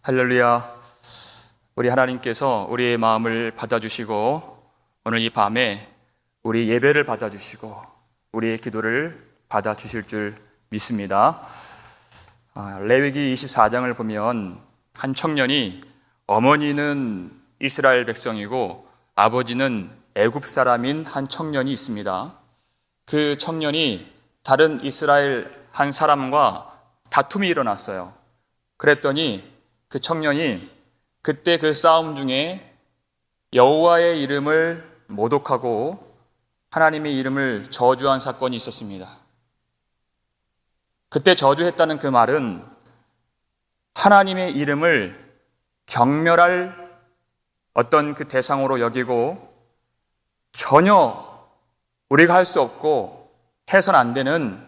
할렐루야. 우리 하나님께서 우리의 마음을 받아주시고 오늘 이 밤에 우리 예배를 받아주시고 우리의 기도를 받아주실 줄 믿습니다. 레위기 24장을 보면 한 청년이 어머니는 이스라엘 백성이고 아버지는 애굽 사람인 한 청년이 있습니다. 그 청년이 다른 이스라엘 한 사람과 다툼이 일어났어요. 그랬더니 그 청년이 그때 그 싸움 중에 여호와의 이름을 모독하고 하나님의 이름을 저주한 사건이 있었습니다. 그때 저주했다는 그 말은 하나님의 이름을 경멸할 어떤 그 대상으로 여기고 전혀 우리가 할 수 없고 해서는 안 되는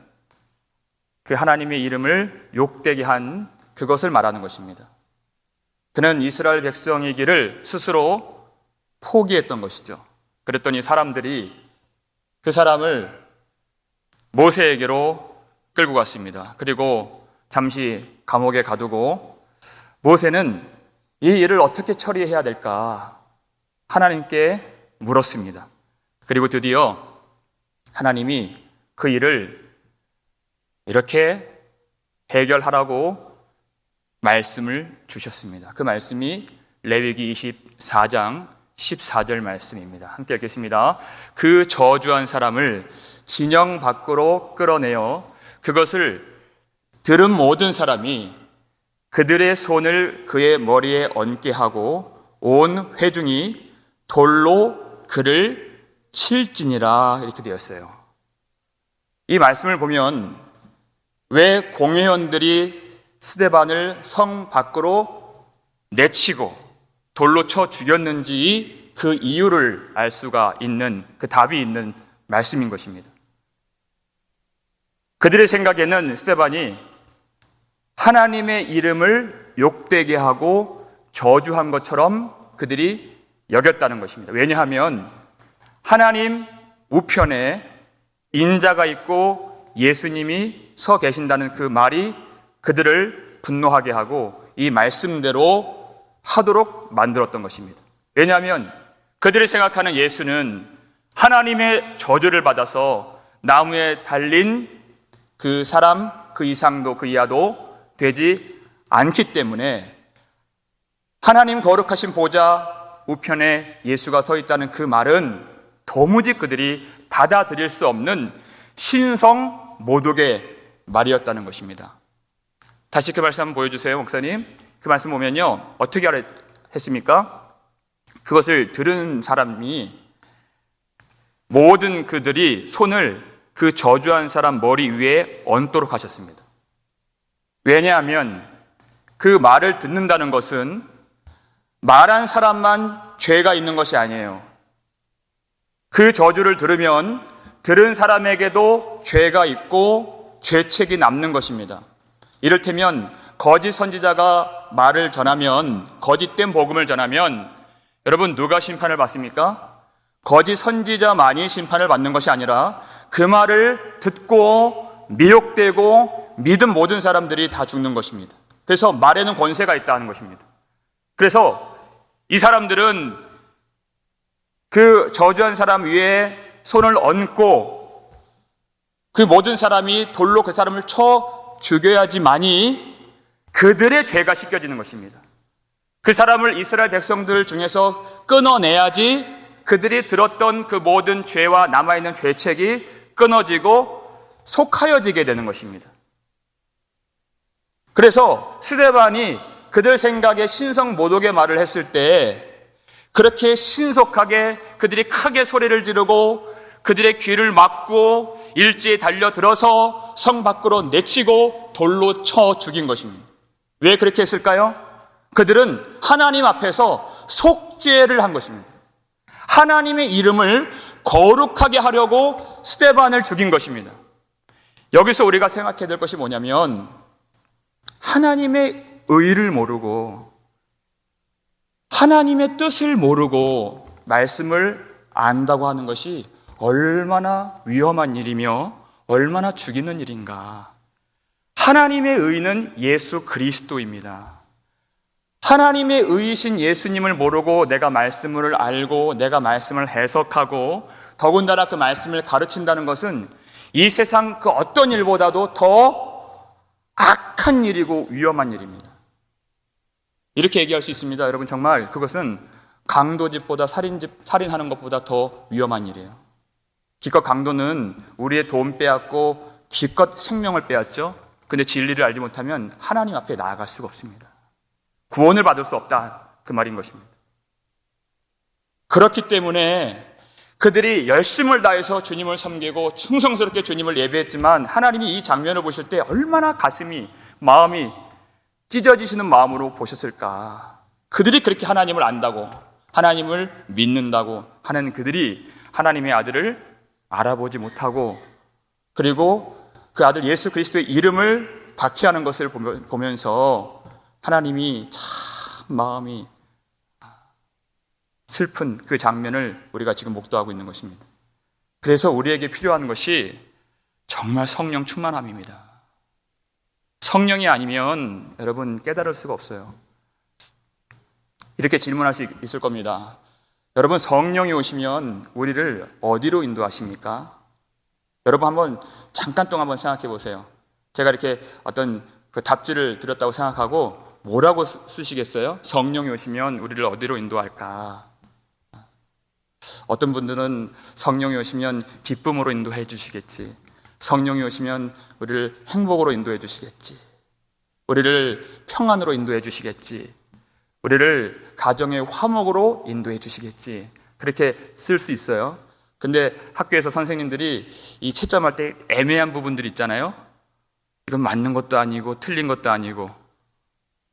그 하나님의 이름을 욕되게 한 그것을 말하는 것입니다. 그는 이스라엘 백성이기를 스스로 포기했던 것이죠. 그랬더니 사람들이 그 사람을 모세에게로 끌고 갔습니다. 그리고 잠시 감옥에 가두고 모세는 이 일을 어떻게 처리해야 될까 하나님께 물었습니다. 그리고 드디어 하나님이 그 일을 이렇게 해결하라고 말씀을 주셨습니다. 그 말씀이 레위기 24장 14절 말씀입니다. 함께 읽겠습니다. 그 저주한 사람을 진영 밖으로 끌어내어 그것을 들은 모든 사람이 그들의 손을 그의 머리에 얹게 하고 온 회중이 돌로 그를 칠지니라 이렇게 되었어요. 이 말씀을 보면 왜 공회원들이 스데반을 성 밖으로 내치고 돌로 쳐 죽였는지 그 이유를 알 수가 있는 그 답이 있는 말씀인 것입니다. 그들의 생각에는 스데반이 하나님의 이름을 욕되게 하고 저주한 것처럼 그들이 여겼다는 것입니다. 왜냐하면 하나님 우편에 인자가 있고 예수님이 서 계신다는 그 말이 그들을 분노하게 하고 이 말씀대로 하도록 만들었던 것입니다. 왜냐하면 그들이 생각하는 예수는 하나님의 저주를 받아서 나무에 달린 그 사람 그 이상도 그 이하도 되지 않기 때문에 하나님 거룩하신 보좌 우편에 예수가 서 있다는 그 말은 도무지 그들이 받아들일 수 없는 신성 모독의 말이었다는 것입니다. 다시 그 말씀 한번 보여주세요, 목사님. 그 말씀 보면요, 어떻게 했습니까? 그것을 들은 사람이 모든 그들이 손을 그 저주한 사람 머리 위에 얹도록 하셨습니다. 왜냐하면 그 말을 듣는다는 것은 말한 사람만 죄가 있는 것이 아니에요. 그 저주를 들으면 들은 사람에게도 죄가 있고 죄책이 남는 것입니다. 이를테면 거짓 선지자가 말을 전하면, 거짓된 복음을 전하면 여러분 누가 심판을 받습니까? 거짓 선지자만이 심판을 받는 것이 아니라 그 말을 듣고 미혹되고 믿은 모든 사람들이 다 죽는 것입니다. 그래서 말에는 권세가 있다는 것입니다. 그래서 이 사람들은 그 저주한 사람 위에 손을 얹고 그 모든 사람이 돌로 그 사람을 쳐 죽여야지만이 그들의 죄가 씻겨지는 것입니다. 그 사람을 이스라엘 백성들 중에서 끊어내야지 그들이 들었던 그 모든 죄와 남아있는 죄책이 끊어지고 속하여지게 되는 것입니다. 그래서 스데반이 그들 생각에 신성 모독의 말을 했을 때 그렇게 신속하게 그들이 크게 소리를 지르고 그들의 귀를 막고 일제에 달려들어서 성 밖으로 내치고 돌로 쳐 죽인 것입니다. 왜 그렇게 했을까요? 그들은 하나님 앞에서 속죄를 한 것입니다. 하나님의 이름을 거룩하게 하려고 스데반을 죽인 것입니다. 여기서 우리가 생각해야 될 것이 뭐냐면 하나님의 의를 모르고 하나님의 뜻을 모르고 말씀을 안다고 하는 것이 얼마나 위험한 일이며 얼마나 죽이는 일인가. 하나님의 의는 예수 그리스도입니다. 하나님의 의이신 예수님을 모르고 내가 말씀을 알고 내가 말씀을 해석하고 더군다나 그 말씀을 가르친다는 것은 이 세상 그 어떤 일보다도 더 악한 일이고 위험한 일입니다. 이렇게 얘기할 수 있습니다. 여러분, 정말 그것은 강도짓보다 살인하는 것보다 더 위험한 일이에요. 기껏 강도는 우리의 돈 빼앗고 기껏 생명을 빼앗죠. 근데 진리를 알지 못하면 하나님 앞에 나아갈 수가 없습니다. 구원을 받을 수 없다, 그 말인 것입니다. 그렇기 때문에 그들이 열심을 다해서 주님을 섬기고 충성스럽게 주님을 예배했지만 하나님이 이 장면을 보실 때 얼마나 마음이 찢어지시는 마음으로 보셨을까. 그들이 그렇게 하나님을 안다고, 하나님을 믿는다고 하는 그들이 하나님의 아들을 알아보지 못하고, 그리고 그 아들 예수 그리스도의 이름을 박해하는 것을 보면서 하나님이 참 마음이 슬픈 그 장면을 우리가 지금 목도하고 있는 것입니다. 그래서 우리에게 필요한 것이 정말 성령 충만함입니다. 성령이 아니면 여러분 깨달을 수가 없어요. 이렇게 질문할 수 있을 겁니다. 여러분, 성령이 오시면 우리를 어디로 인도하십니까? 여러분 한번 잠깐 동안 한번 생각해 보세요. 제가 이렇게 어떤 그 답지를 드렸다고 생각하고 뭐라고 쓰시겠어요? 성령이 오시면 우리를 어디로 인도할까? 어떤 분들은 성령이 오시면 기쁨으로 인도해 주시겠지. 성령이 오시면 우리를 행복으로 인도해 주시겠지. 우리를 평안으로 인도해 주시겠지. 우리를 가정의 화목으로 인도해 주시겠지. 그렇게 쓸 수 있어요. 근데 학교에서 선생님들이 이 채점할 때 애매한 부분들이 있잖아요. 이건 맞는 것도 아니고 틀린 것도 아니고,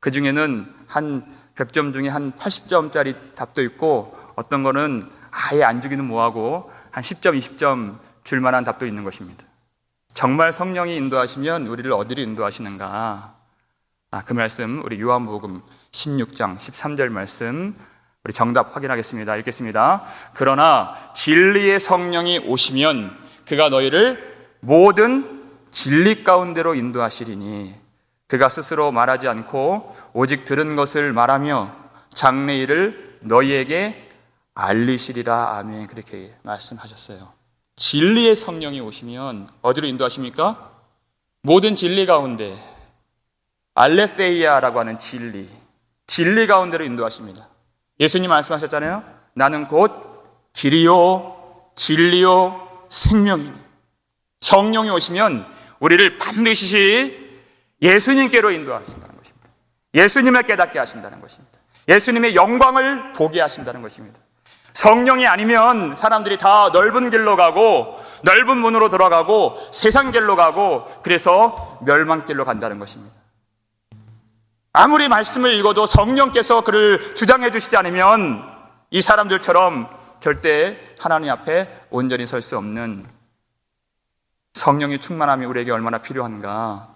그 중에는 한 100점 중에 한 80점짜리 답도 있고, 어떤 거는 아예 안 주기는 뭐하고 한 10점, 20점 줄 만한 답도 있는 것입니다. 정말 성령이 인도하시면 우리를 어디로 인도하시는가? 그 말씀 우리 요한복음 16장 13절 말씀 우리 정답 확인하겠습니다. 읽겠습니다. 그러나 진리의 성령이 오시면 그가 너희를 모든 진리 가운데로 인도하시리니 그가 스스로 말하지 않고 오직 들은 것을 말하며 장래일을 너희에게 알리시리라. 아멘. 그렇게 말씀하셨어요. 진리의 성령이 오시면 어디로 인도하십니까? 모든 진리 가운데, 알레세이아라고 하는 진리 가운데로 인도하십니다. 예수님 말씀하셨잖아요. 나는 곧 길이요 진리요 생명이니. 성령이 오시면 우리를 반드시 예수님께로 인도하신다는 것입니다. 예수님을 깨닫게 하신다는 것입니다. 예수님의 영광을 보게 하신다는 것입니다. 성령이 아니면 사람들이 다 넓은 길로 가고 넓은 문으로 들어가고 세상 길로 가고 그래서 멸망길로 간다는 것입니다. 아무리 말씀을 읽어도 성령께서 그를 주장해 주시지 않으면 이 사람들처럼 절대 하나님 앞에 온전히 설 수 없는 성령의 충만함이 우리에게 얼마나 필요한가.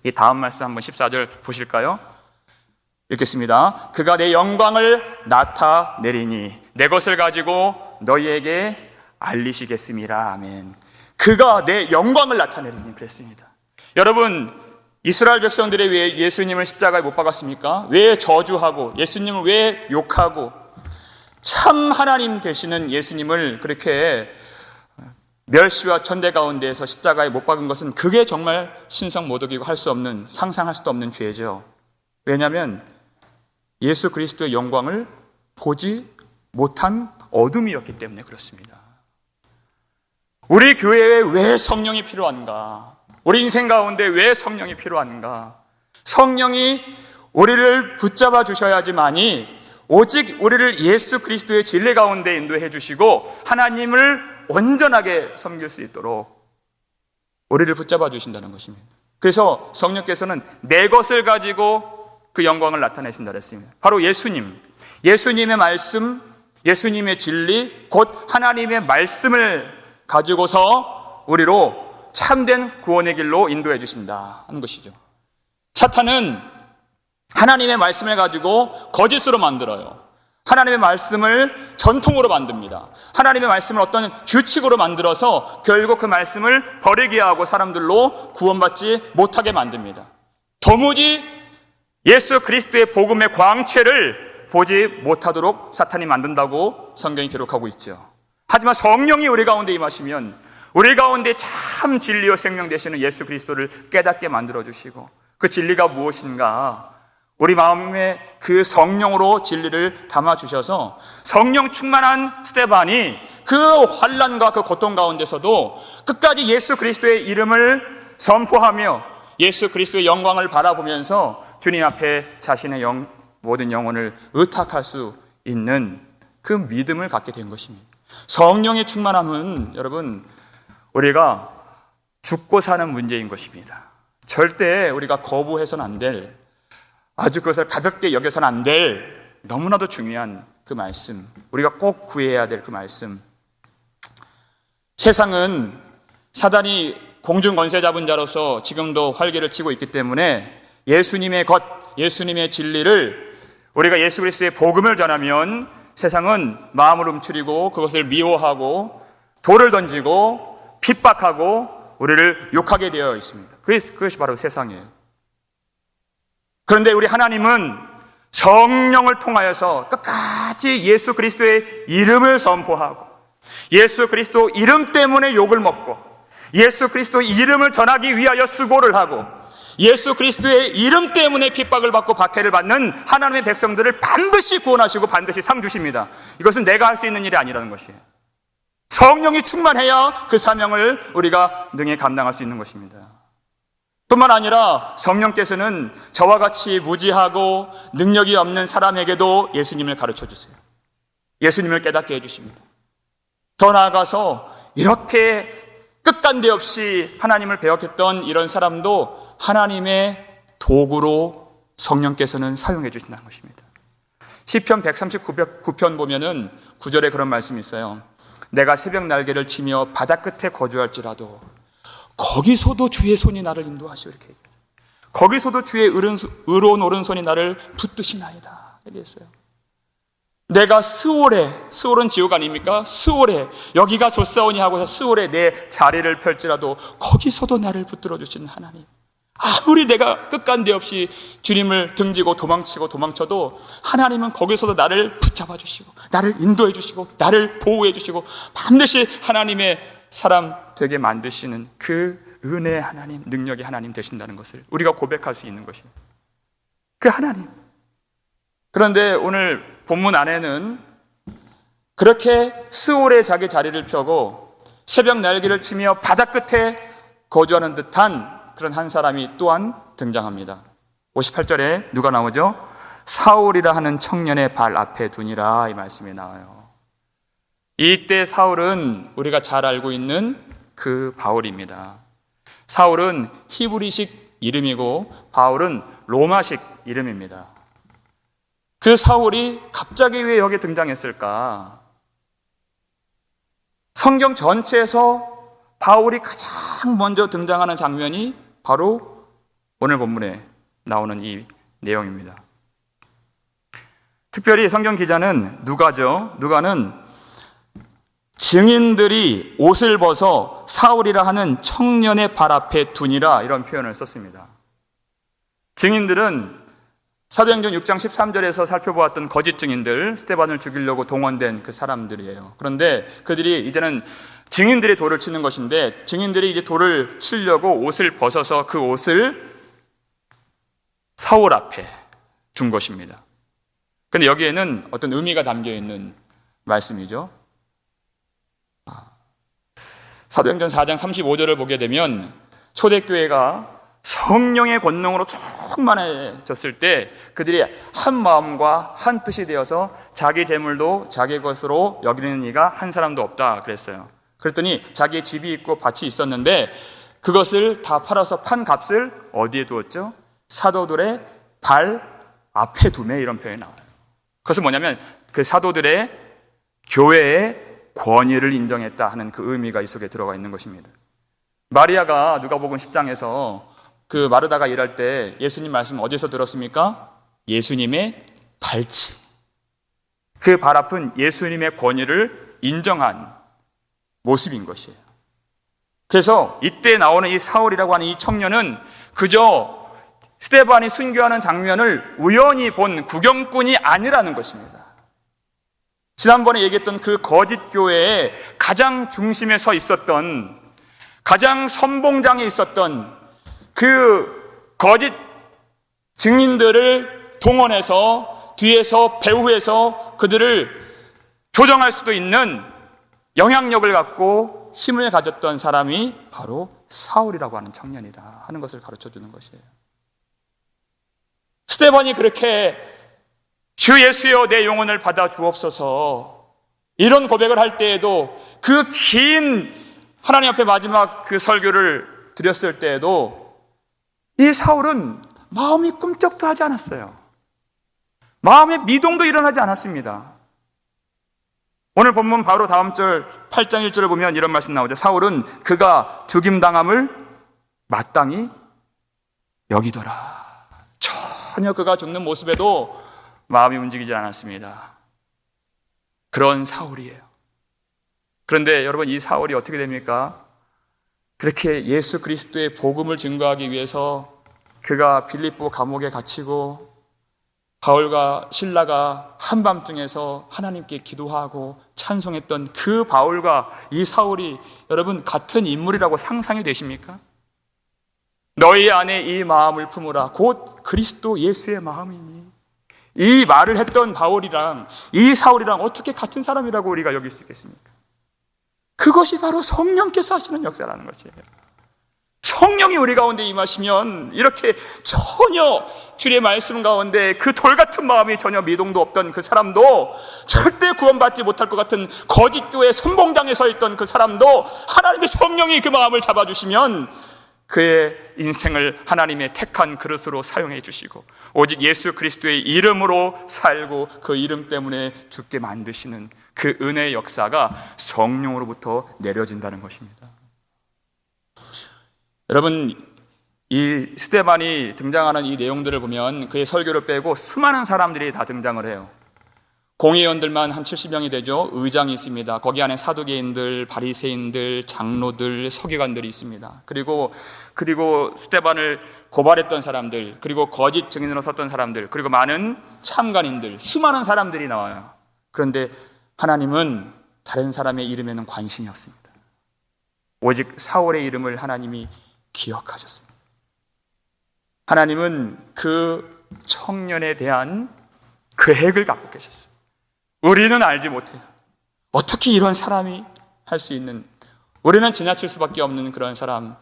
이 다음 말씀 한번 14절 보실까요? 읽겠습니다. 그가 내 영광을 나타내리니 내 것을 가지고 너희에게 알리시겠습니다. 아멘. 그가 내 영광을 나타내리니 그랬습니다. 여러분, 이스라엘 백성들이 왜 예수님을 십자가에 못 박았습니까? 왜 저주하고 예수님을 왜 욕하고 참 하나님 되시는 예수님을 그렇게 멸시와 천대 가운데에서 십자가에 못 박은 것은 그게 정말 신성모독이고 할 수 없는, 상상할 수도 없는 죄죠. 왜냐하면 예수 그리스도의 영광을 보지 못한 어둠이었기 때문에 그렇습니다. 우리 교회에 왜 성령이 필요한가? 우리 인생 가운데 왜 성령이 필요한가? 성령이 우리를 붙잡아 주셔야지만이 오직 우리를 예수 그리스도의 진리 가운데 인도해 주시고 하나님을 온전하게 섬길 수 있도록 우리를 붙잡아 주신다는 것입니다. 그래서 성령께서는 내 것을 가지고 그 영광을 나타내신다 그랬습니다. 바로 예수님의 말씀, 예수님의 진리, 곧 하나님의 말씀을 가지고서 우리로 참된 구원의 길로 인도해 주신다 하는 것이죠. 사탄은 하나님의 말씀을 가지고 거짓으로 만들어요. 하나님의 말씀을 전통으로 만듭니다. 하나님의 말씀을 어떤 규칙으로 만들어서 결국 그 말씀을 버리게 하고 사람들로 구원받지 못하게 만듭니다. 도무지 예수 그리스도의 복음의 광채를 보지 못하도록 사탄이 만든다고 성경이 기록하고 있죠. 하지만 성령이 우리 가운데 임하시면 우리 가운데 참 진리요 생명 되시는 예수 그리스도를 깨닫게 만들어주시고, 그 진리가 무엇인가 우리 마음에 그 성령으로 진리를 담아주셔서 성령 충만한 스데반이 그 환난과 그 고통 가운데서도 끝까지 예수 그리스도의 이름을 선포하며 예수 그리스도의 영광을 바라보면서 주님 앞에 자신의 모든 영혼을 의탁할 수 있는 그 믿음을 갖게 된 것입니다. 성령의 충만함은 여러분, 우리가 죽고 사는 문제인 것입니다. 절대 우리가 거부해서는 안 될, 아주 그것을 가볍게 여겨서는 안 될 너무나도 중요한 그 말씀, 우리가 꼭 구해야 될 그 말씀. 세상은 사단이 공중 권세 잡은 자로서 지금도 활개를 치고 있기 때문에 예수님의 것, 예수님의 진리를, 우리가 예수 그리스도의 복음을 전하면 세상은 마음을 움츠리고 그것을 미워하고 돌을 던지고 핍박하고 우리를 욕하게 되어 있습니다. 그것이 바로 세상이에요. 그런데 우리 하나님은 성령을 통하여서 끝까지 예수 그리스도의 이름을 선포하고 예수 그리스도 이름 때문에 욕을 먹고 예수 그리스도 이름을 전하기 위하여 수고를 하고 예수 그리스도의 이름 때문에 핍박을 받고 박해를 받는 하나님의 백성들을 반드시 구원하시고 반드시 상 주십니다. 이것은 내가 할 수 있는 일이 아니라는 것이에요. 성령이 충만해야 그 사명을 우리가 능히 감당할 수 있는 것입니다. 뿐만 아니라 성령께서는 저와 같이 무지하고 능력이 없는 사람에게도 예수님을 가르쳐 주세요. 예수님을 깨닫게 해주십니다. 더 나아가서 이렇게 끝간데 없이 하나님을 배역했던 이런 사람도 하나님의 도구로 성령께서는 사용해 주신다는 것입니다. 시편 139편 보면은 9절에 그런 말씀이 있어요. 내가 새벽 날개를 치며 바다 끝에 거주할지라도 거기서도 주의 손이 나를 인도하시오. 이렇게 거기서도 주의 의로운 오른손이 나를 붙드시나이다. 얘기했어요. 내가 스올은 지옥 아닙니까? 스올에 여기가 좋사오니 하고서 스올에 내 자리를 펼지라도 거기서도 나를 붙들어 주시는 하나님. 아무리 내가 끝간데 없이 주님을 등지고 도망쳐도 하나님은 거기서도 나를 붙잡아 주시고 나를 인도해 주시고 나를 보호해 주시고 반드시 하나님의 사람 되게 만드시는 그 은혜의 하나님, 능력의 하나님 되신다는 것을 우리가 고백할 수 있는 것입니다. 그 하나님. 그런데 오늘 본문 안에는 그렇게 스올에 자기 자리를 펴고 새벽 날개를 치며 바다 끝에 거주하는 듯한 그런 한 사람이 또한 등장합니다. 58절에 누가 나오죠? 사울이라 하는 청년의 발 앞에 두니라, 이 말씀이 나와요. 이때 사울은 우리가 잘 알고 있는 그 바울입니다. 사울은 히브리식 이름이고 바울은 로마식 이름입니다. 그 사울이 갑자기 왜 여기 등장했을까? 성경 전체에서 바울이 가장 먼저 등장하는 장면이 바로 오늘 본문에 나오는 이 내용입니다. 특별히 성경 기자는 누가죠. 누가는 증인들이 옷을 벗어 사울이라 하는 청년의 발 앞에 두니라, 이런 표현을 썼습니다. 증인들은 사도행전 6장 13절에서 살펴보았던 거짓 증인들, 스데반을 죽이려고 동원된 그 사람들이에요. 그런데 그들이 이제는 증인들이 돌을 치는 것인데, 증인들이 이제 돌을 치려고 옷을 벗어서 그 옷을 사울 앞에 둔 것입니다. 그런데 여기에는 어떤 의미가 담겨 있는 말씀이죠. 사도행전 4장 35절을 보게 되면 초대교회가 성령의 권능으로 충만해졌을 때 그들이 한 마음과 한 뜻이 되어서 자기 재물도 자기 것으로 여기는 이가 한 사람도 없다 그랬어요. 그랬더니 자기의 집이 있고 밭이 있었는데 그것을 다 팔아서 판 값을 어디에 두었죠? 사도들의 발 앞에 두매, 이런 표현이 나와요. 그것은 뭐냐면 그 사도들의 교회의 권위를 인정했다 하는 그 의미가 이 속에 들어가 있는 것입니다. 마리아가 누가복음 10장에서 그 마르다가 일할 때 예수님 말씀 어디서 들었습니까? 예수님의 발치. 그 발 앞은 예수님의 권위를 인정한 모습인 것이에요. 그래서 이때 나오는 이 사울이라고 하는 이 청년은 그저 스데반이 순교하는 장면을 우연히 본 구경꾼이 아니라는 것입니다. 지난번에 얘기했던 그 거짓 교회의 가장 중심에 서 있었던, 가장 선봉장에 있었던 그 거짓 증인들을 동원해서 뒤에서 배후에서 그들을 조정할 수도 있는 영향력을 갖고 힘을 가졌던 사람이 바로 사울이라고 하는 청년이다 하는 것을 가르쳐 주는 것이에요. 스데반이 그렇게 주 예수여 내 영혼을 받아 주옵소서 이런 고백을 할 때에도, 그 긴 하나님 앞에 마지막 그 설교를 드렸을 때에도 이 사울은 마음이 꿈쩍도 하지 않았어요. 마음의 미동도 일어나지 않았습니다. 오늘 본문 바로 다음 절 8장 1절을 보면 이런 말씀 나오죠. 사울은 그가 죽임당함을 마땅히 여기더라. 전혀 그가 죽는 모습에도 마음이 움직이지 않았습니다. 그런 사울이에요. 그런데 여러분, 이 사울이 어떻게 됩니까? 그렇게 예수 그리스도의 복음을 증거하기 위해서 그가 빌립보 감옥에 갇히고 바울과 실라가 한밤중에서 하나님께 기도하고 찬송했던 그 바울과 이 사울이 여러분 같은 인물이라고 상상이 되십니까? 너희 안에 이 마음을 품으라 곧 그리스도 예수의 마음이니, 이 말을 했던 바울이랑 이 사울이랑 어떻게 같은 사람이라고 우리가 여길 수 있겠습니까? 그것이 바로 성령께서 하시는 역사라는 것이에요. 성령이 우리 가운데 임하시면 이렇게 전혀 주의 말씀 가운데 그 돌 같은 마음이 전혀 미동도 없던 그 사람도, 절대 구원받지 못할 것 같은 거짓 교회 선봉장에 서 있던 그 사람도 하나님의 성령이 그 마음을 잡아주시면 그의 인생을 하나님의 택한 그릇으로 사용해 주시고 오직 예수 그리스도의 이름으로 살고 그 이름 때문에 죽게 만드시는 그 은혜의 역사가 성령으로부터 내려진다는 것입니다. 여러분, 이 스데반이 등장하는 이 내용들을 보면 그의 설교를 빼고 수많은 사람들이 다 등장을 해요. 공회원들만 한 70명이 되죠. 의장이 있습니다. 거기 안에 사두개인들, 바리새인들, 장로들, 서기관들이 있습니다. 그리고 스데반을 고발했던 사람들, 그리고 거짓 증인으로 섰던 사람들, 그리고 많은 참관인들, 수많은 사람들이 나와요. 그런데 하나님은 다른 사람의 이름에는 관심이 없습니다. 오직 사울의 이름을 하나님이 기억하셨습니다. 하나님은 그 청년에 대한 계획을 갖고 계셨어요. 우리는 알지 못해요. 어떻게 이런 사람이 할 수 있는, 우리는 지나칠 수밖에 없는 그런 사람,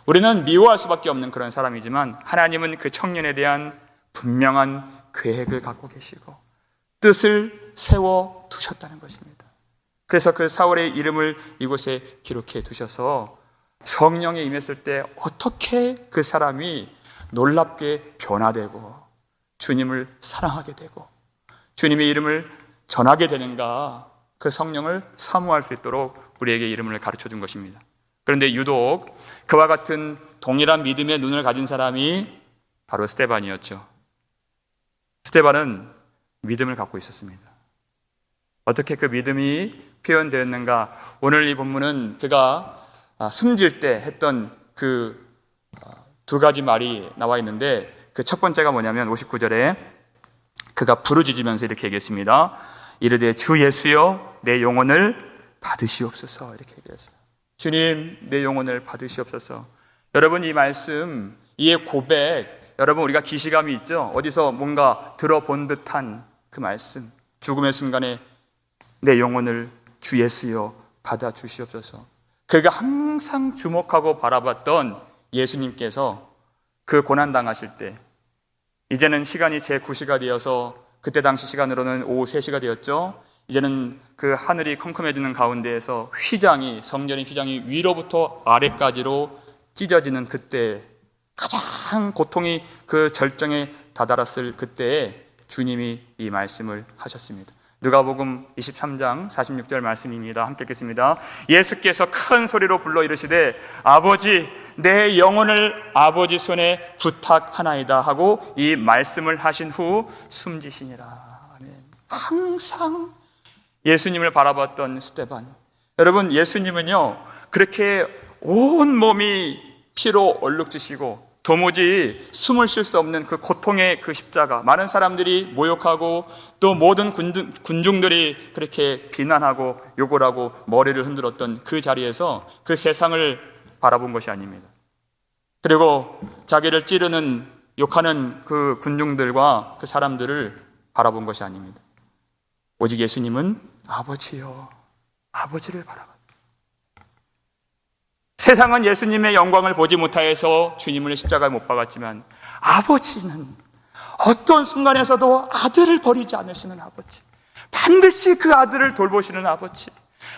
우리는 미워할 수밖에 없는 그런 사람이지만 하나님은 그 청년에 대한 분명한 계획을 갖고 계시고 뜻을 세워 두셨다는 것입니다. 그래서 그 사울의 이름을 이곳에 기록해 두셔서 성령에 임했을 때 어떻게 그 사람이 놀랍게 변화되고 주님을 사랑하게 되고 주님의 이름을 전하게 되는가, 그 성령을 사모할 수 있도록 우리에게 이름을 가르쳐 준 것입니다. 그런데 유독 그와 같은 동일한 믿음의 눈을 가진 사람이 바로 스데반이었죠. 스데반은 믿음을 갖고 있었습니다. 어떻게 그 믿음이 표현되었는가? 오늘 이 본문은 그가 숨질 때 했던 그 두 가지 말이 나와 있는데, 그 첫 번째가 뭐냐면 59절에 그가 부르짖으면서 이렇게 얘기했습니다. 이르되 주 예수여 내 영혼을 받으시옵소서, 이렇게 얘기했어요. 주님, 내 영혼을 받으시옵소서. 여러분, 이 말씀, 이 고백, 여러분 우리가 기시감이 있죠? 어디서 뭔가 들어본 듯한 그 말씀, 죽음의 순간에 내 영혼을 주 예수여 받아 주시옵소서. 그가 항상 주목하고 바라봤던 예수님께서 그 고난당하실 때, 이제는 시간이 제9시가 되어서 그때 당시 시간으로는 오후 3시가 되었죠. 이제는 그 하늘이 컴컴해지는 가운데에서 휘장이, 성전의 휘장이 위로부터 아래까지로 찢어지는 그때, 가장 고통이 그 절정에 다다랐을 그때에 주님이 이 말씀을 하셨습니다. 누가복음 23장 46절 말씀입니다. 함께 읽겠습니다. 예수께서 큰 소리로 불러 이르시되 아버지 내 영혼을 아버지 손에 부탁하나이다 하고 이 말씀을 하신 후 숨지시니라. 아멘. 항상 예수님을 바라봤던 스데반. 여러분, 예수님은요 그렇게 온 몸이 피로 얼룩지시고 도무지 숨을 쉴 수 없는 그 고통의 그 십자가, 많은 사람들이 모욕하고 또 모든 군중들이 그렇게 비난하고 욕을 하고 머리를 흔들었던 그 자리에서 그 세상을 바라본 것이 아닙니다. 그리고 자기를 찌르는 욕하는 그 군중들과 그 사람들을 바라본 것이 아닙니다. 오직 예수님은 아버지요, 아버지를 바라봤다. 세상은 예수님의 영광을 보지 못하여서 주님을 십자가에 못 박았지만 아버지는 어떤 순간에서도 아들을 버리지 않으시는 아버지, 반드시 그 아들을 돌보시는 아버지,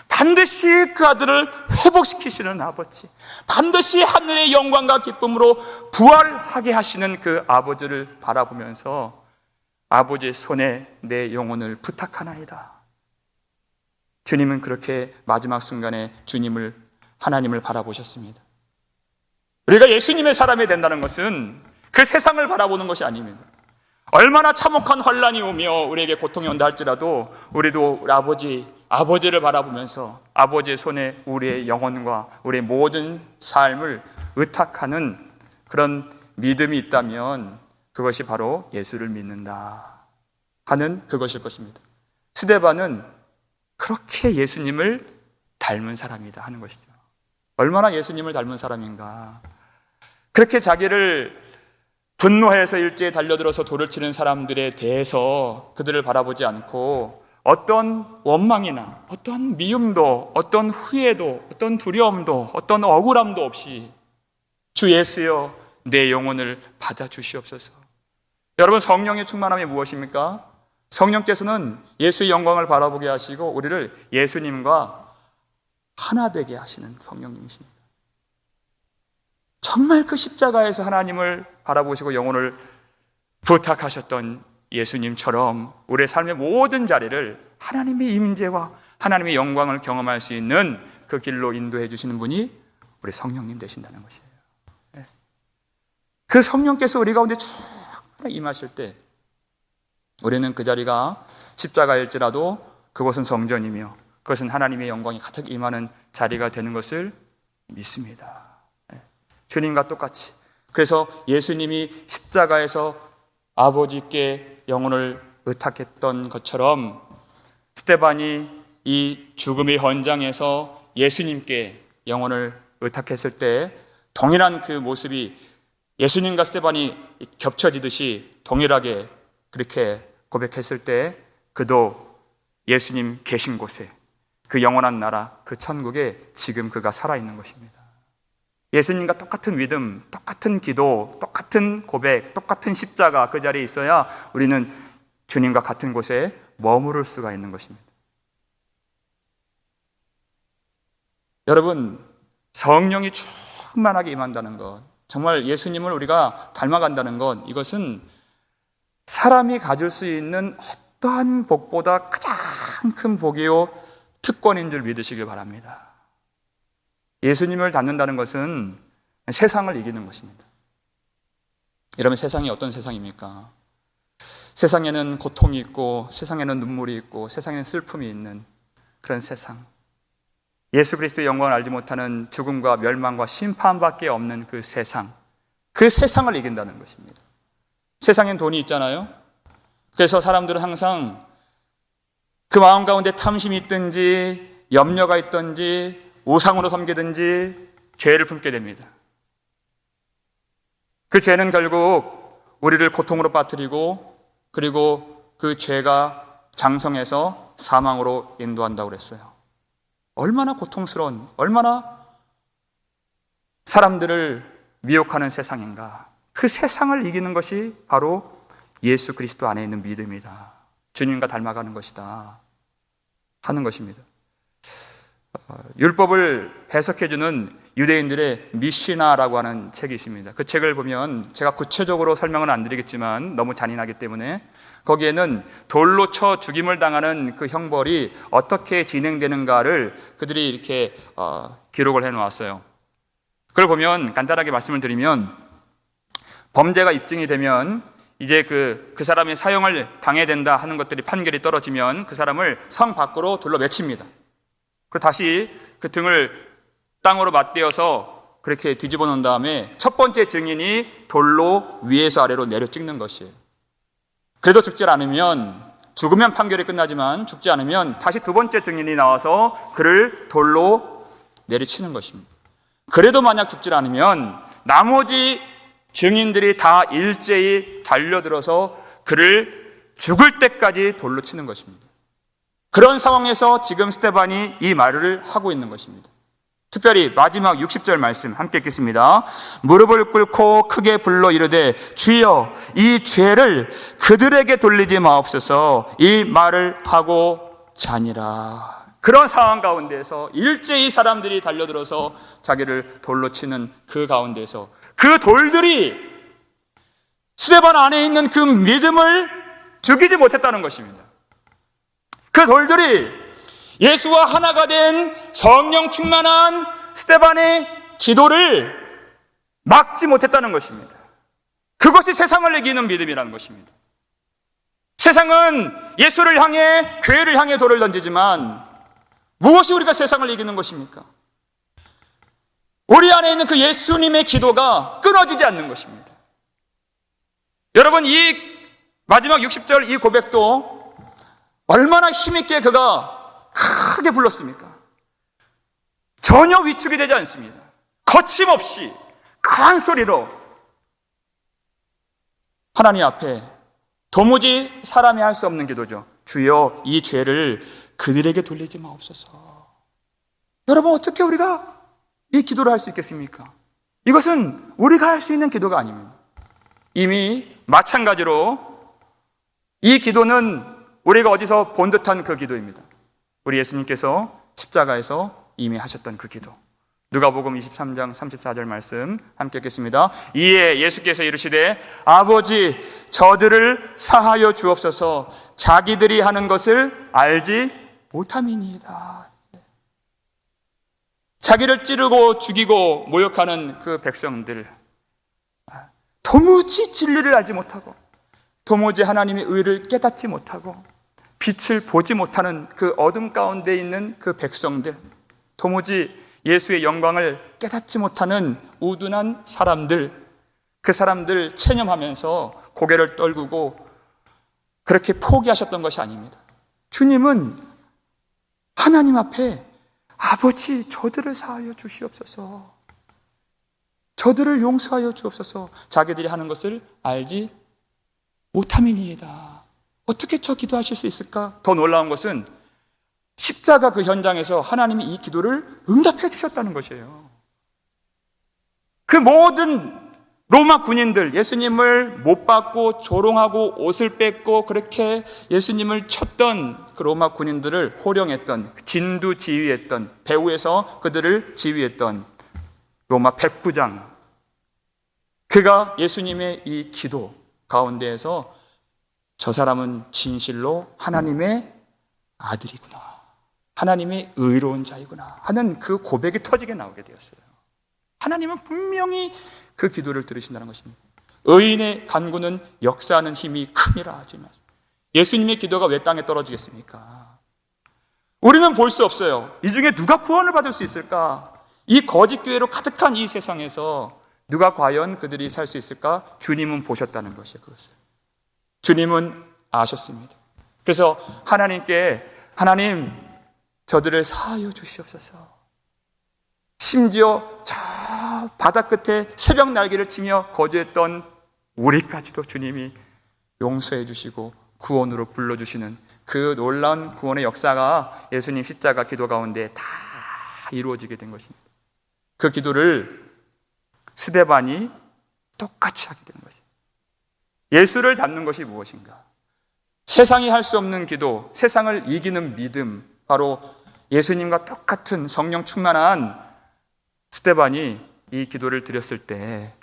반드시 그 아들을 회복시키시는 아버지, 반드시 하늘의 영광과 기쁨으로 부활하게 하시는 그 아버지를 바라보면서 아버지의 손에 내 영혼을 부탁하나이다. 주님은 그렇게 마지막 순간에 하나님을 바라보셨습니다. 우리가 예수님의 사람이 된다는 것은 그 세상을 바라보는 것이 아닙니다. 얼마나 참혹한 환란이 오며 우리에게 고통이 온다 할지라도 우리도 우리 아버지를 바라보면서 아버지의 손에 우리의 영혼과 우리의 모든 삶을 의탁하는 그런 믿음이 있다면 그것이 바로 예수를 믿는다 하는 그것일 것입니다. 스데반은 그렇게 예수님을 닮은 사람이다 하는 것이죠. 얼마나 예수님을 닮은 사람인가. 그렇게 자기를 분노해서 일제에 달려들어서 돌을 치는 사람들에 대해서 그들을 바라보지 않고 어떤 원망이나 어떤 미움도 어떤 후회도 어떤 두려움도 어떤 억울함도 없이 주 예수여 내 영혼을 받아주시옵소서. 여러분, 성령의 충만함이 무엇입니까? 성령께서는 예수의 영광을 바라보게 하시고 우리를 예수님과 하나 되게 하시는 성령님이십니다. 정말 그 십자가에서 하나님을 바라보시고 영혼을 부탁하셨던 예수님처럼 우리의 삶의 모든 자리를 하나님의 임재와 하나님의 영광을 경험할 수 있는 그 길로 인도해 주시는 분이 우리 성령님 되신다는 것이에요. 그 성령께서 우리 가운데 충분히 임하실 때 우리는 그 자리가 십자가일지라도 그곳은 성전이며 그것은 하나님의 영광이 가득 임하는 자리가 되는 것을 믿습니다. 주님과 똑같이. 그래서 예수님이 십자가에서 아버지께 영혼을 의탁했던 것처럼 스데반이 이 죽음의 현장에서 예수님께 영혼을 의탁했을 때 동일한 그 모습이 예수님과 스데반이 겹쳐지듯이 동일하게 그렇게 고백했을 때 그도 예수님 계신 곳에 그 영원한 나라, 그 천국에 지금 그가 살아있는 것입니다. 예수님과 똑같은 믿음, 똑같은 기도, 똑같은 고백, 똑같은 십자가 그 자리에 있어야 우리는 주님과 같은 곳에 머무를 수가 있는 것입니다. 여러분, 성령이 충만하게 임한다는 것, 정말 예수님을 우리가 닮아간다는 것, 이것은 사람이 가질 수 있는 어떠한 복보다 가장 큰 복이요 특권인 줄 믿으시길 바랍니다. 예수님을 닮는다는 것은 세상을 이기는 것입니다. 여러분, 세상이 어떤 세상입니까? 세상에는 고통이 있고 세상에는 눈물이 있고 세상에는 슬픔이 있는 그런 세상, 예수 그리스도의 영광을 알지 못하는 죽음과 멸망과 심판밖에 없는 그 세상을 이긴다는 것입니다. 세상엔 돈이 있잖아요. 그래서 사람들은 항상 그 마음 가운데 탐심이 있든지 염려가 있든지 우상으로 섬기든지 죄를 품게 됩니다. 그 죄는 결국 우리를 고통으로 빠뜨리고 그리고 그 죄가 장성해서 사망으로 인도한다고 그랬어요. 얼마나 고통스러운, 얼마나 사람들을 미혹하는 세상인가. 그 세상을 이기는 것이 바로 예수 그리스도 안에 있는 믿음이다. 주님과 닮아가는 것이다 하는 것입니다. 율법을 해석해주는 유대인들의 미시나라고 하는 책이 있습니다. 그 책을 보면 제가 구체적으로 설명은 안 드리겠지만 너무 잔인하기 때문에 거기에는 돌로 쳐 죽임을 당하는 그 형벌이 어떻게 진행되는가를 그들이 이렇게 기록을 해놓았어요. 그걸 보면 간단하게 말씀을 드리면 범죄가 입증이 되면 이제 그 사람이 사형을 당해야 된다 하는 것들이 판결이 떨어지면 그 사람을 성 밖으로 둘러 매칩니다. 그리고 다시 그 등을 땅으로 맞대어서 그렇게 뒤집어 놓은 다음에 첫 번째 증인이 돌로 위에서 아래로 내려 찍는 것이에요. 그래도 죽지 않으면, 죽으면 판결이 끝나지만 죽지 않으면 다시 두 번째 증인이 나와서 그를 돌로 내리치는 것입니다. 그래도 만약 죽지 않으면 나머지 증인들이 다 일제히 달려들어서 그를 죽을 때까지 돌로 치는 것입니다. 그런 상황에서 지금 스데반이 이 말을 하고 있는 것입니다. 특별히 마지막 60절 말씀 함께 읽겠습니다. 무릎을 꿇고 크게 불러 이르되 주여 이 죄를 그들에게 돌리지 마옵소서. 이 말을 하고 자니라. 그런 상황 가운데서 일제히 사람들이 달려들어서 자기를 돌로 치는 그 가운데서 그 돌들이 스데반 안에 있는 그 믿음을 죽이지 못했다는 것입니다. 그 돌들이 예수와 하나가 된 성령 충만한 스데반의 기도를 막지 못했다는 것입니다. 그것이 세상을 이기는 믿음이라는 것입니다. 세상은 예수를 향해, 교회를 향해 돌을 던지지만 무엇이 우리가 세상을 이기는 것입니까? 우리 안에 있는 그 예수님의 기도가 끊어지지 않는 것입니다. 여러분, 이 마지막 60절 이 고백도 얼마나 힘있게 그가 크게 불렀습니까? 전혀 위축이 되지 않습니다. 거침없이 큰 소리로 하나님 앞에 도무지 사람이 할 수 없는 기도죠. 주여 이 죄를 그들에게 돌리지 마옵소서. 여러분, 어떻게 우리가 이 기도를 할 수 있겠습니까? 이것은 우리가 할 수 있는 기도가 아닙니다. 이미 마찬가지로 이 기도는 우리가 어디서 본 듯한 그 기도입니다. 우리 예수님께서 십자가에서 이미 하셨던 그 기도. 누가복음 23장 34절 말씀 함께 읽겠습니다. 이에 예수께서 이르시되 아버지 저들을 사하여 주옵소서. 자기들이 하는 것을 알지 못함이니이다. 자기를 찌르고 죽이고 모욕하는 그 백성들, 도무지 진리를 알지 못하고 도무지 하나님의 의를 깨닫지 못하고 빛을 보지 못하는 그 어둠 가운데 있는 그 백성들, 도무지 예수의 영광을 깨닫지 못하는 우둔한 사람들, 그 사람들 체념하면서 고개를 떨구고 그렇게 포기하셨던 것이 아닙니다. 주님은 하나님 앞에 아버지 저들을 사하여 주시옵소서, 저들을 용서하여 주옵소서, 자기들이 하는 것을 알지 못함이니이다. 어떻게 저 기도하실 수 있을까? 더 놀라운 것은 십자가 그 현장에서 하나님이 이 기도를 응답해 주셨다는 것이에요. 그 모든 로마 군인들, 예수님을 못 박고 조롱하고 옷을 뺏고 그렇게 예수님을 쳤던 그 로마 군인들을 호령했던, 진두 지휘했던, 배후에서 그들을 지휘했던 로마 백부장, 그가 예수님의 이 기도 가운데에서 저 사람은 진실로 하나님의 아들이구나, 하나님의 의로운 자이구나 하는 그 고백이 터지게 나오게 되었어요. 하나님은 분명히 그 기도를 들으신다는 것입니다. 의인의 간구는 역사하는 힘이 큼이라 하지만 예수님의 기도가 왜 땅에 떨어지겠습니까? 우리는 볼 수 없어요. 이 중에 누가 구원을 받을 수 있을까? 이 거짓 교회로 가득한 이 세상에서 누가 과연 그들이 살 수 있을까? 주님은 보셨다는 것이에요. 그것을 주님은 아셨습니다. 그래서 하나님께 하나님 저들을 사하여 주시옵소서. 심지어 저 바다 끝에 새벽 날개를 치며 거주했던 우리까지도 주님이 용서해 주시고 구원으로 불러주시는 그 놀라운 구원의 역사가 예수님 십자가 기도 가운데 다 이루어지게 된 것입니다. 그 기도를 스데반이 똑같이 하게 된 것입니다. 예수를 닮는 것이 무엇인가? 세상이 할 수 없는 기도, 세상을 이기는 믿음, 바로 예수님과 똑같은 성령 충만한 스데반이 이 기도를 드렸을 때,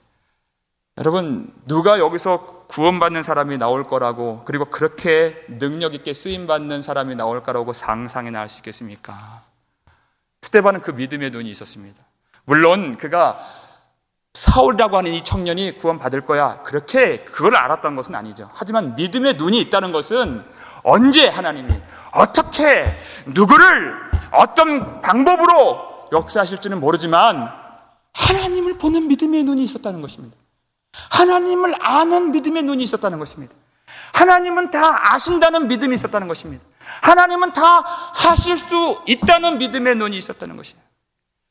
여러분, 누가 여기서 구원받는 사람이 나올 거라고, 그리고 그렇게 능력 있게 쓰임받는 사람이 나올 거라고 상상이나 할 수 있겠습니까? 스데반은 그 믿음의 눈이 있었습니다. 물론 그가 사울이라고 하는 이 청년이 구원받을 거야, 그렇게 그걸 알았던 것은 아니죠. 하지만 믿음의 눈이 있다는 것은 언제 하나님이 어떻게 누구를 어떤 방법으로 역사하실지는 모르지만 하나님을 보는 믿음의 눈이 있었다는 것입니다. 하나님을 아는 믿음의 눈이 있었다는 것입니다. 하나님은 다 아신다는 믿음이 있었다는 것입니다. 하나님은 다 하실 수 있다는 믿음의 눈이 있었다는 것이에요.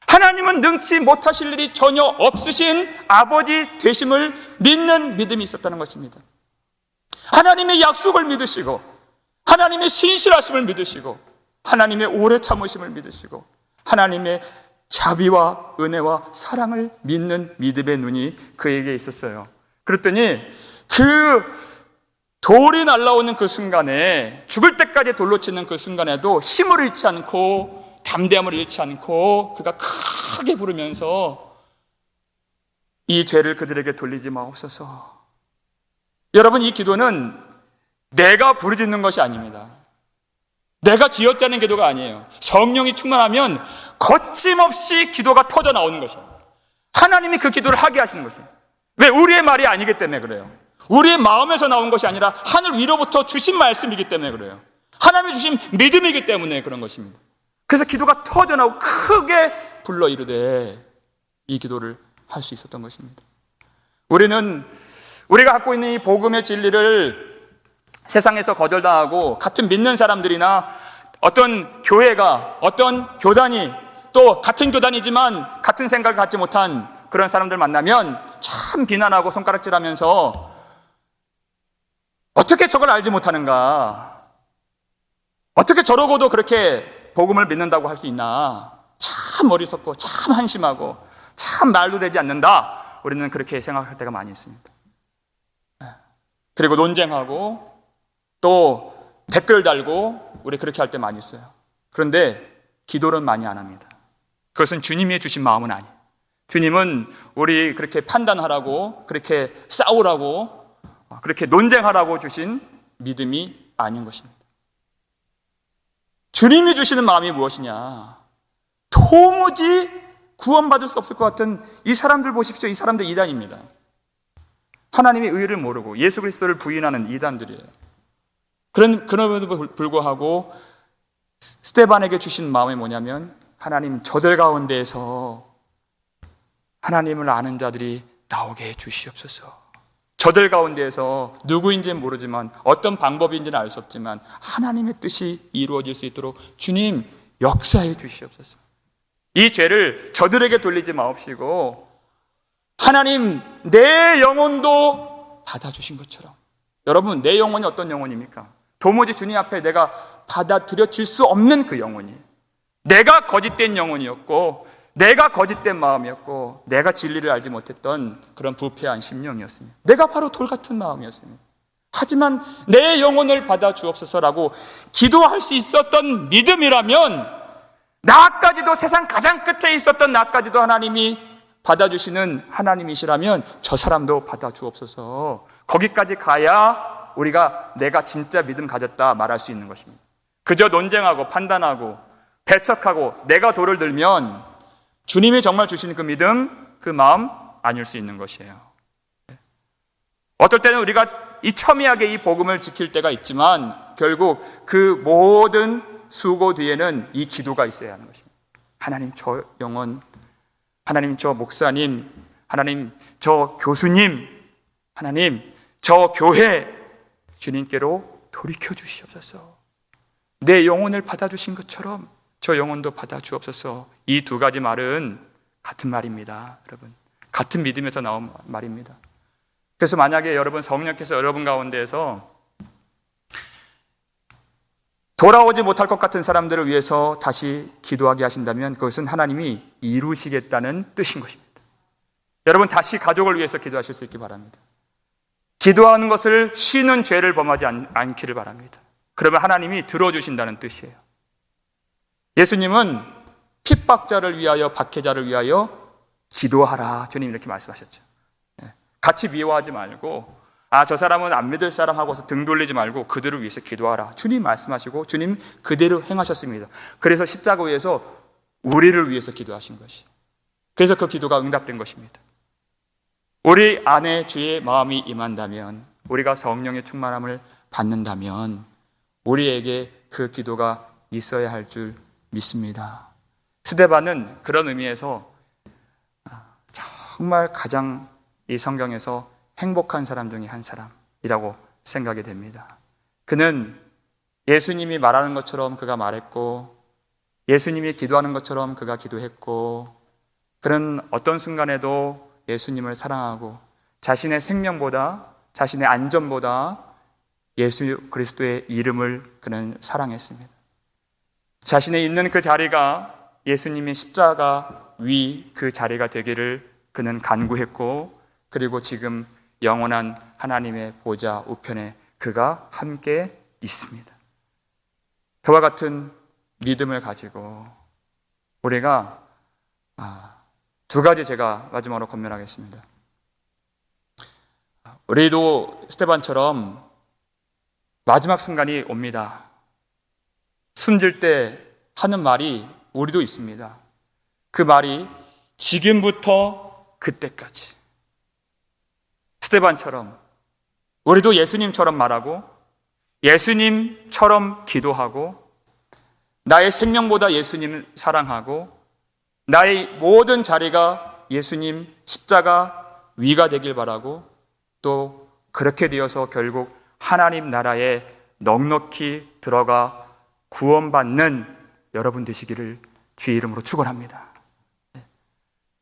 하나님은 능치 못하실 일이 전혀 없으신 아버지 되심을 믿는 믿음이 있었다는 것입니다. 하나님의 약속을 믿으시고, 하나님의 신실하심을 믿으시고, 하나님의 오래 참으심을 믿으시고, 하나님의 자비와 은혜와 사랑을 믿는 믿음의 눈이 그에게 있었어요. 그랬더니 그 돌이 날아오는 그 순간에, 죽을 때까지 돌로 치는 그 순간에도 힘을 잃지 않고 담대함을 잃지 않고 그가 크게 부르면서 이 죄를 그들에게 돌리지 마옵소서. 여러분, 이 기도는 내가 부르짖는 것이 아닙니다. 내가 지었다는 기도가 아니에요. 성령이 충만하면 거침없이 기도가 터져 나오는 것이에요. 하나님이 그 기도를 하게 하시는 것이에요. 왜? 우리의 말이 아니기 때문에 그래요. 우리의 마음에서 나온 것이 아니라 하늘 위로부터 주신 말씀이기 때문에 그래요. 하나님이 주신 믿음이기 때문에 그런 것입니다. 그래서 기도가 터져 나오고 크게 불러 이르되 이 기도를 할 수 있었던 것입니다. 우리가 갖고 있는 이 복음의 진리를 세상에서 거절당하고 같은 믿는 사람들이나 어떤 교회가, 어떤 교단이, 또 같은 교단이지만 같은 생각을 갖지 못한 그런 사람들 만나면 참 비난하고 손가락질하면서 어떻게 저걸 알지 못하는가, 어떻게 저러고도 그렇게 복음을 믿는다고 할 수 있나, 참 어리석고 참 한심하고 참 말도 되지 않는다, 우리는 그렇게 생각할 때가 많이 있습니다. 그리고 논쟁하고 또 댓글 달고 우리 그렇게 할 때 많이 있어요. 그런데 기도는 많이 안 합니다. 그것은 주님이 주신 마음은 아니에요. 주님은 우리 그렇게 판단하라고, 그렇게 싸우라고, 그렇게 논쟁하라고 주신 믿음이 아닌 것입니다. 주님이 주시는 마음이 무엇이냐? 도무지 구원받을 수 없을 것 같은 이 사람들 보십시오. 이 사람들 이단입니다. 하나님의 의를 모르고 예수 그리스도를 부인하는 이단들이에요. 그럼에도 불구하고 스데반에게 주신 마음이 뭐냐면, 하나님, 저들 가운데에서 하나님을 아는 자들이 나오게 해주시옵소서. 저들 가운데에서 누구인지는 모르지만, 어떤 방법인지는 알 수 없지만 하나님의 뜻이 이루어질 수 있도록 주님 역사해 주시옵소서. 이 죄를 저들에게 돌리지 마옵시고 하나님, 내 영혼도 받아주신 것처럼. 여러분, 내 영혼이 어떤 영혼입니까? 도무지 주님 앞에 내가 받아들여질 수 없는 그 영혼이에요. 내가 거짓된 영혼이었고, 내가 거짓된 마음이었고, 내가 진리를 알지 못했던 그런 부패한 심령이었습니다. 내가 바로 돌 같은 마음이었습니다. 하지만 내 영혼을 받아 주옵소서라고 기도할 수 있었던 믿음이라면, 나까지도, 세상 가장 끝에 있었던 나까지도 하나님이 받아주시는 하나님이시라면 저 사람도 받아 주옵소서. 거기까지 가야 우리가 내가 진짜 믿음 가졌다 말할 수 있는 것입니다. 그저 논쟁하고 판단하고 배척하고 내가 돌을 들면 주님이 정말 주시는 그 믿음, 그 마음 아닐 수 있는 것이에요. 어떨 때는 우리가 이 첨예하게 이 복음을 지킬 때가 있지만 결국 그 모든 수고 뒤에는 이 기도가 있어야 하는 것입니다. 하나님, 저 영혼, 하나님, 저 목사님, 하나님, 저 교수님, 하나님, 저 교회, 주님께로 돌이켜 주시옵소서. 내 영혼을 받아주신 것처럼 저 영혼도 받아주옵소서. 이 두 가지 말은 같은 말입니다. 여러분, 같은 믿음에서 나온 말입니다. 그래서 만약에 여러분, 성령께서 여러분 가운데에서 돌아오지 못할 것 같은 사람들을 위해서 다시 기도하게 하신다면 그것은 하나님이 이루시겠다는 뜻인 것입니다. 여러분, 다시 가족을 위해서 기도하실 수 있기 바랍니다. 기도하는 것을 쉬는 죄를 범하지 않기를 바랍니다. 그러면 하나님이 들어주신다는 뜻이에요. 예수님은 핍박자를 위하여, 박해자를 위하여 기도하라, 주님 이렇게 말씀하셨죠. 같이 미워하지 말고, 저 사람은 안 믿을 사람 하고서 등 돌리지 말고 그들을 위해서 기도하라, 주님 말씀하시고 주님 그대로 행하셨습니다. 그래서 십자가 위에서 우리를 위해서 기도하신 것이, 그래서 그 기도가 응답된 것입니다. 우리 안에 주의 마음이 임한다면, 우리가 성령의 충만함을 받는다면 우리에게 그 기도가 있어야 할 줄 믿습니다. 스데반은 그런 의미에서 정말 가장 이 성경에서 행복한 사람 중에 한 사람이라고 생각이 됩니다. 그는 예수님이 말하는 것처럼 그가 말했고, 예수님이 기도하는 것처럼 그가 기도했고, 그는 어떤 순간에도 예수님을 사랑하고 자신의 생명보다, 자신의 안전보다 예수 그리스도의 이름을 그는 사랑했습니다. 자신의 있는 그 자리가 예수님의 십자가 위 그 자리가 되기를 그는 간구했고, 그리고 지금 영원한 하나님의 보좌 우편에 그가 함께 있습니다. 그와 같은 믿음을 가지고 우리가 두 가지 제가 마지막으로 권면하겠습니다. 우리도 스데반처럼 마지막 순간이 옵니다. 숨질 때 하는 말이 우리도 있습니다. 그 말이 지금부터 그때까지. 스데반처럼 우리도 예수님처럼 말하고 예수님처럼 기도하고 나의 생명보다 예수님을 사랑하고 나의 모든 자리가 예수님 십자가 위가 되길 바라고 또 그렇게 되어서 결국 하나님 나라에 넉넉히 들어가 구원받는 여러분 되시기를 주의 이름으로 축원합니다.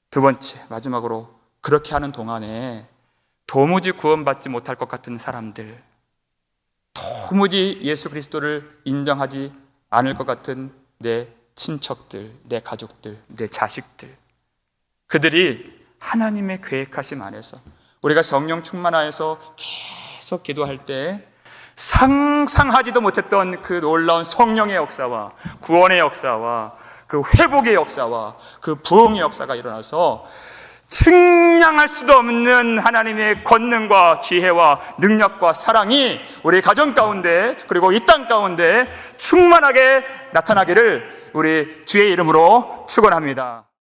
두 번째, 마지막으로 그렇게 하는 동안에 도무지 구원받지 못할 것 같은 사람들, 도무지 예수 그리스도를 인정하지 않을 것 같은 내 친척들, 내 가족들, 내 자식들, 그들이 하나님의 계획하심 안에서 우리가 성령 충만하여서 계속 기도할 때 상상하지도 못했던 그 놀라운 성령의 역사와 구원의 역사와 그 회복의 역사와 그 부흥의 역사가 일어나서 측량할 수도 없는 하나님의 권능과 지혜와 능력과 사랑이 우리 가정 가운데 그리고 이 땅 가운데 충만하게 나타나기를 우리 주의 이름으로 축원합니다.